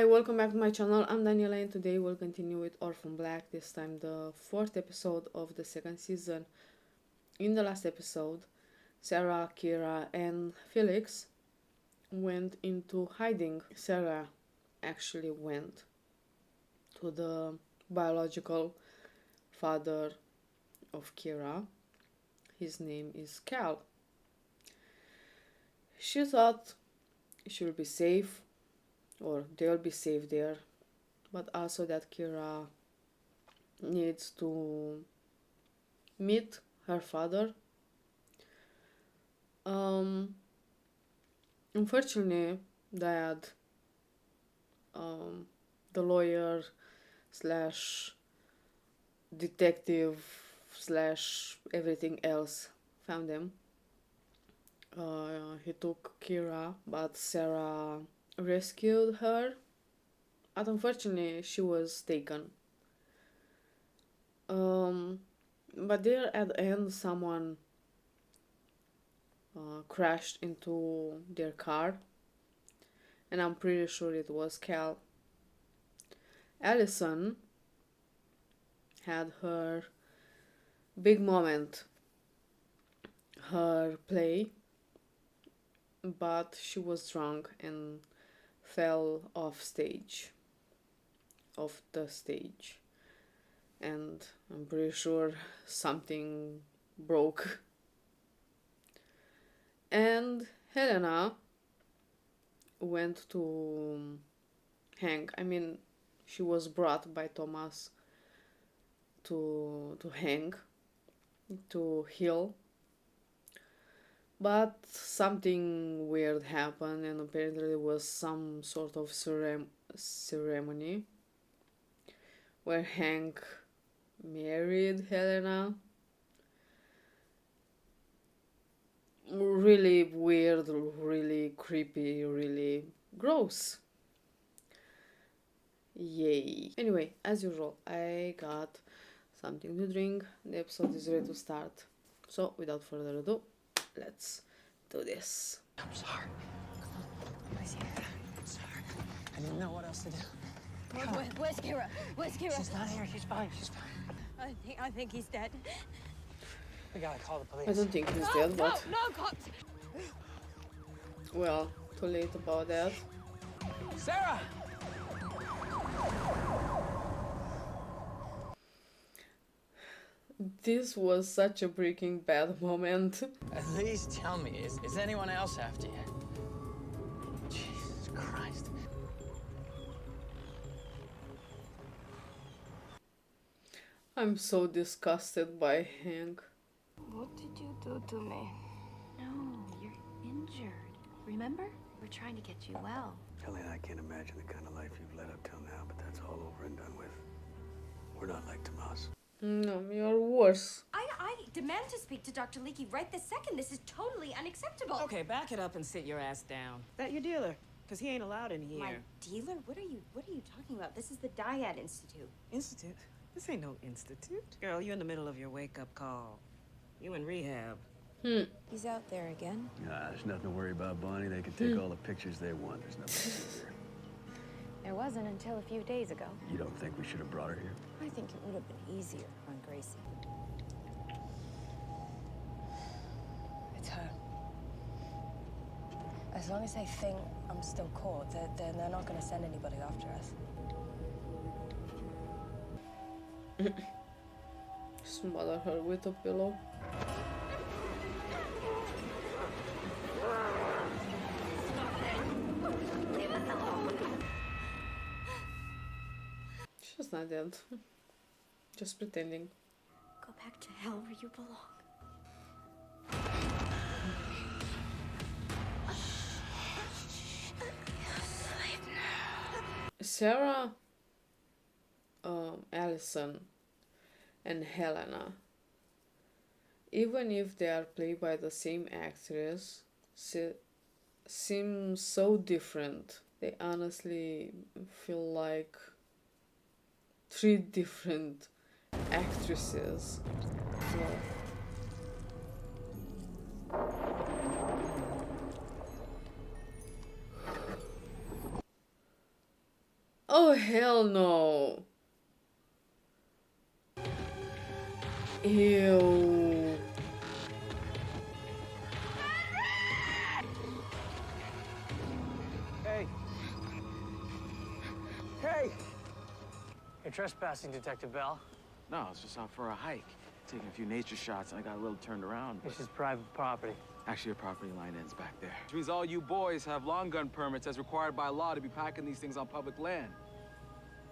welcome back to my channel. I'm Daniela and today we'll continue with Orphan Black, this time the 4th episode of the 2nd season. In the last episode, Sarah, Kira and Felix went into hiding. Sarah actually went to the biological father of Kira. His name is Cal. She thought she would be safe, or they'll be safe there, but also that Kira needs to meet her father. Unfortunately, Dad, the lawyer slash detective slash everything else, found them. He took Kira, but Sarah rescued her, but unfortunately she was taken. But there at the end someone crashed into their car, and I'm pretty sure it was Cal. Allison had her big moment, her play, but she was drunk and fell off the stage, and I'm pretty sure something broke. And Helena went to hang. She was brought by Thomas to hang, to heal. But something weird happened, and apparently there was some sort of ceremony where Hank married Helena. Really weird, really creepy, really gross. Yay. Anyway, as usual, I got something to drink. The episode is ready to start. So, without further ado, let's do this. I'm sorry. I'm sorry. I didn't know what else to do. Where's Kira? Where's Kira? She's not here. She's fine. She's fine. I think he's dead. We gotta call the police. I don't think he's dead, but... No, cops! Well, too late about that. Sarah! This was such a Breaking Bad moment. At least tell me, is anyone else after you? Jesus Christ. I'm so disgusted by Hank. What did you do to me? No, you're injured. Remember? We're trying to get you well. Helena, I can't imagine the kind of life you've led up till now, but that's all over and done with. We're not like Tomas. No, you're worse. I demand to speak to Dr. Leakey right this second. This is totally unacceptable. Okay, back it up and sit your ass down. That your dealer? Because he ain't allowed in here. My dealer? What are you talking about? This is the Dyad Institute. Institute? This ain't no institute. Girl, you in the middle of your wake-up call. You in rehab. He's out there again. Nah, there's nothing to worry about, Bonnie. They can take all the pictures they want. There's nothing to do here. There wasn't until a few days ago. You don't think we should have brought her here? I think it would have been easier on Gracie. It's her. As long as they think I'm still caught, they're not going to send anybody after us. Smother her with a pillow. She's not dead. Just pretending. Go back to hell where you belong. Sarah, Allison, and Helena, even if they are played by the same actress, seem so different. They honestly feel like 3 different actresses. Well, Oh, hell no. Ew. Hey. Hey! You're trespassing, Detective Bell. No, I was just out for a hike. Taking a few nature shots, and I got a little turned around. This is private property. Actually, your property line ends back there. Which means all you boys have long gun permits as required by law to be packing these things on public land.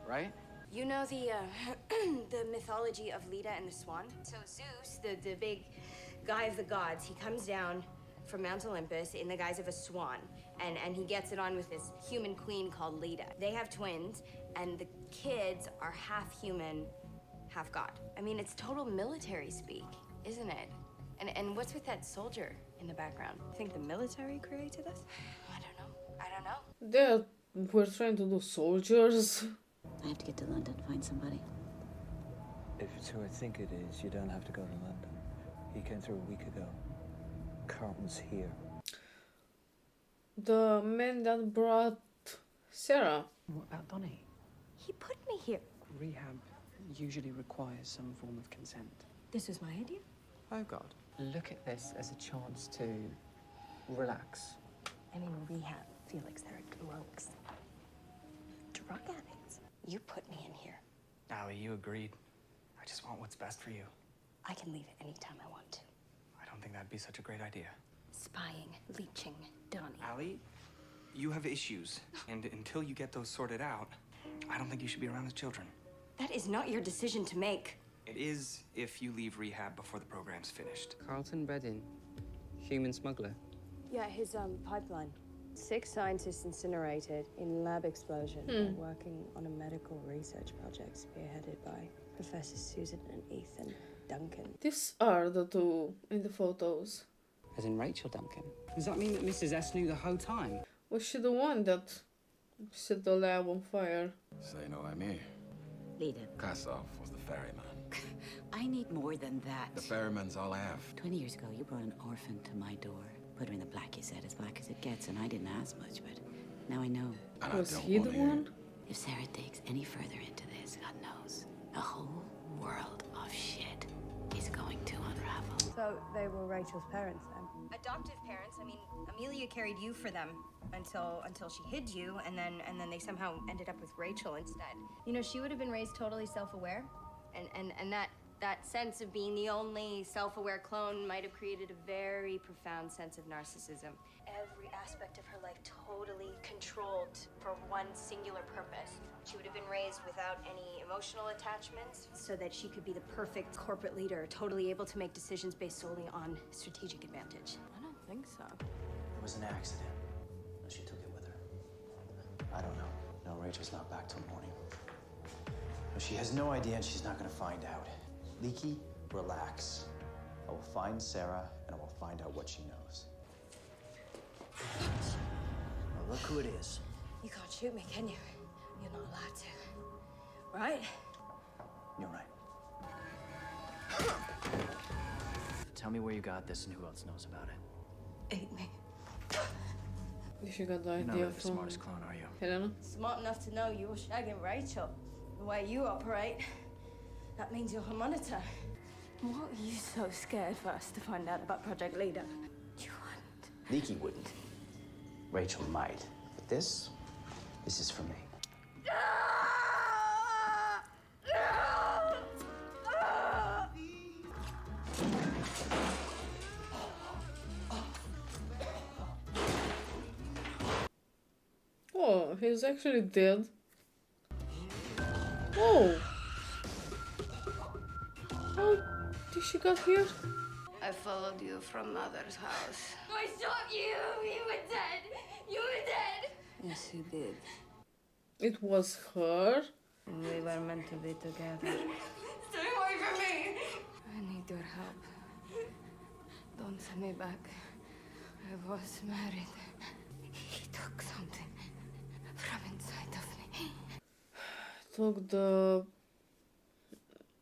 Right? You know the the mythology of Leda and the swan? So Zeus, the big guy of the gods, he comes down from Mount Olympus in the guise of a swan, and he gets it on with this human queen called Leda. They have twins, and the kids are half human, half god. I mean, it's total military speak, isn't it? And what's with that soldier in the background? You think the military created us? I don't know. I don't know. We're trying to do soldiers. I have to get to London, find somebody. If it's who I think it is, you don't have to go to London. He came through a week ago. Carlton's here. The man that brought Sarah. What about Donnie? He put me here. Rehab usually requires some form of consent. This was my idea. Oh God. Look at this as a chance to relax. I mean, rehab. Felix, there are drunks. Drug addicts. You put me in here. Allie, you agreed. I just want what's best for you. I can leave anytime I want to. I don't think that'd be such a great idea. Spying, leeching, Donnie. Allie, you have issues. And until you get those sorted out, I don't think you should be around the children. That is not your decision to make. It is if you leave rehab before the program's finished. Carlton Reddin, human smuggler. Yeah, his pipeline. 6 scientists incinerated in lab explosion. They're working on a medical research project spearheaded by Professor Susan and Ethan Duncan. These are the two in the photos. As in Rachel Duncan. Does that mean that Mrs. S knew the whole time? Was she the one that set the lab on fire? Say no, I'm here. Leda, Kasov was the ferryman. I need more than that. The ferryman's all I have. 20 years ago, you brought an orphan to my door. Put her in the black, you said, as black as it gets, and I didn't ask much, but now I know. And Was I don't he the wanna hear one? If Sarah digs any further into this, God knows, a whole world of shit is going to unravel. So they were Rachel's parents then? Adoptive parents. I mean, Amelia carried you for them until she hid you, and then they somehow ended up with Rachel instead. You know, she would have been raised totally self-aware, and that sense of being the only self-aware clone might have created a very profound sense of narcissism. Every aspect of her life totally controlled for one singular purpose. She would have been raised without any emotional attachments so that she could be the perfect corporate leader, totally able to make decisions based solely on strategic advantage. I don't think so. It was an accident. She took it with her. I don't know. No, Rachel's not back till morning. But she has no idea and she's not gonna find out. Leaky, relax. I will find Sarah and I will find out what she knows. Now look who it is. You can't shoot me, can you? You're not allowed to. Right? You're right. Tell me where you got this and who else knows about it. Eat me. She got the You're not idea really the from smartest clone, are you? Helena. Smart enough to know you were shagging Rachel. The way you operate, that means you're her monitor. What are you so scared for us to find out about Project Leader? You wouldn't. Leaky wouldn't. Rachel might. But this is for me. Oh, he's actually dead. Oh! How did she get here? I followed you from Mother's house. I stopped you! You were dead! You were dead! Yes, you did. It was her? We were meant to be together. Stay away from me! I need your help. Don't send me back. I was married. He took something from inside of me. Took the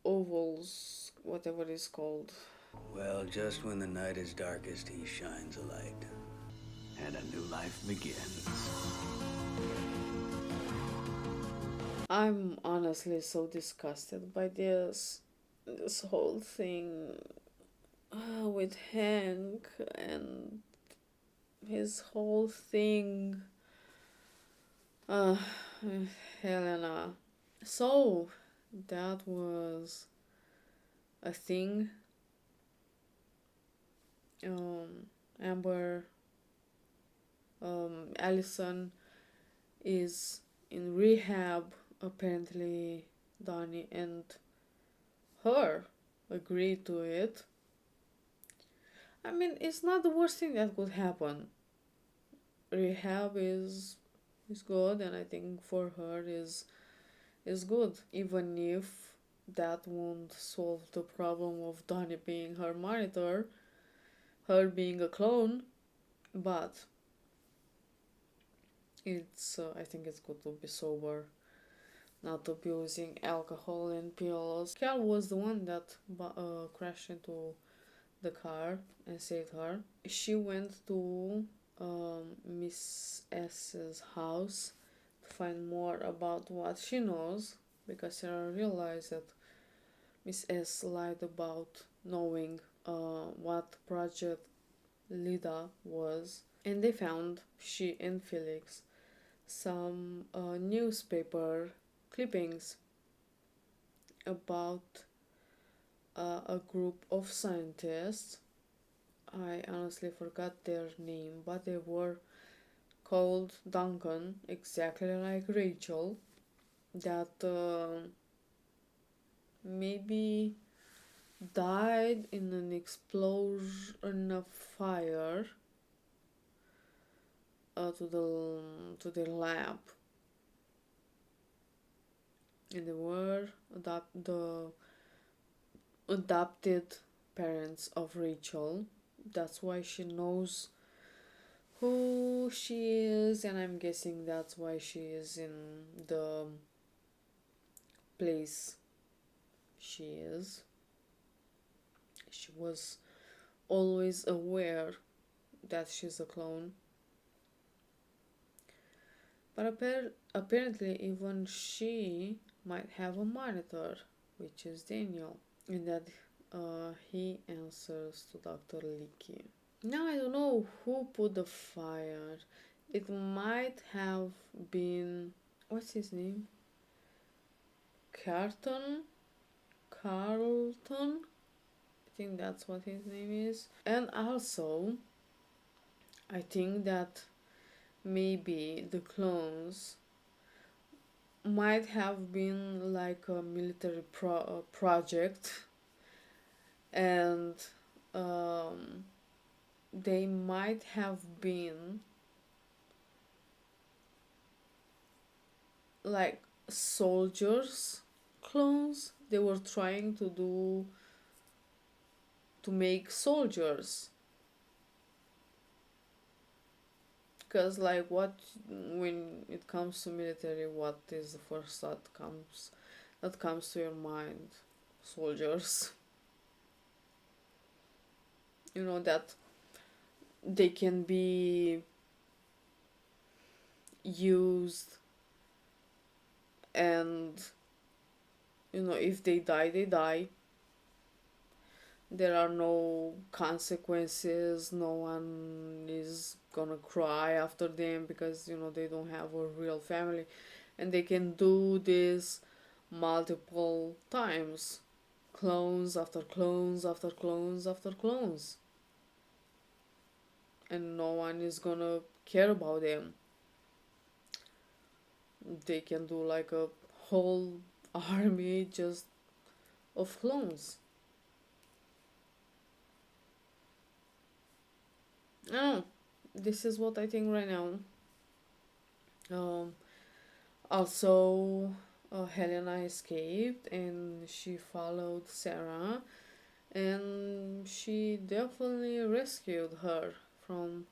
ovals, whatever it's called. Well, just when the night is darkest, he shines a light. And a new life begins. I'm honestly so disgusted by this whole thing with Hank and his whole thing uh, with Helena. So that was a thing. Amber, Allison is in rehab. Apparently, Donnie and her agreed to it. I mean, it's not the worst thing that could happen. Rehab is good, and I think for her is good, even if that won't solve the problem of Donnie being her monitor, her being a clone, but it's I think it's good to be sober, not abusing alcohol and pills. Cal was the one that crashed into the car and saved her. She went to Miss S's house to find more about what she knows, because Sarah realized that Miss S lied about knowing what Project Lida was, and they found, she and Felix, some newspaper clippings about a group of scientists. I honestly forgot their name, but they were called Duncan, exactly like Rachel, that maybe died in an explosion of fire to their lab, and they were the adopted parents of Rachel. That's why she knows who she is, and I'm guessing that's why she is in the place she is. She was always aware that she's a clone. But apparently, even she might have a monitor, which is Daniel, and that he answers to Dr. Leakey. Now I don't know who put the fire. It might have been, what's his name? Carlton? I think that's what his name is. And also, I think that maybe the clones might have been like a military project, and they might have been like soldiers clones. They were trying to make soldiers, because like what, when it comes to military, what is the first that comes to your mind? Soldiers. You know, that they can be used, and you know, if they die, they die. There are no consequences. No one is gonna cry after them, because you know they don't have a real family, and they can do this multiple times, clones after clones after clones after clones, and no one is gonna care about them. They can do like a whole army just of clones. I don't know. This is what I think right now. Also, Helena escaped and she followed Sarah, and she definitely rescued her from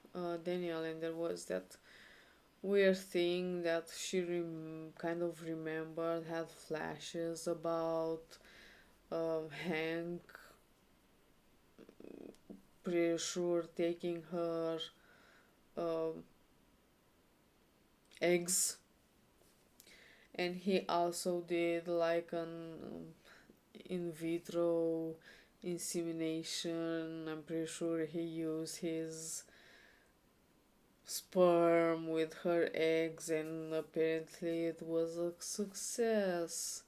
Daniel. And there was that weird thing that she kind of remembered, had flashes about Hank, pretty sure taking her eggs, and he also did like an in vitro insemination. I'm pretty sure he used his sperm with her eggs, and apparently it was a success.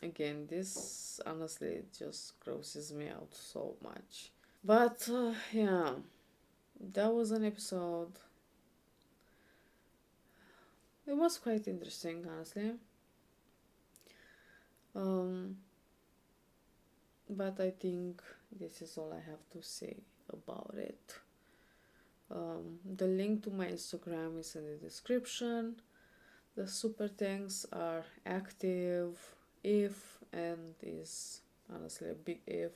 Again, this honestly just grosses me out so much. But yeah, that was an episode. It was quite interesting, honestly. But I think this is all I have to say about it. The link to my Instagram is in the description. The super thanks are active if, and is honestly a big if,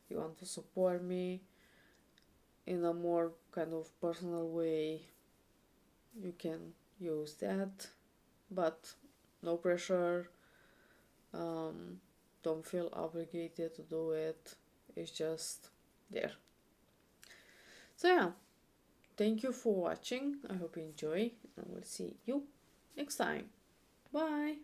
you want to support me in a more kind of personal way, you can use that, but no pressure. Don't feel obligated to do it. It's just there. So yeah, thank you for watching. I hope you enjoy, and we'll see you next time. Bye.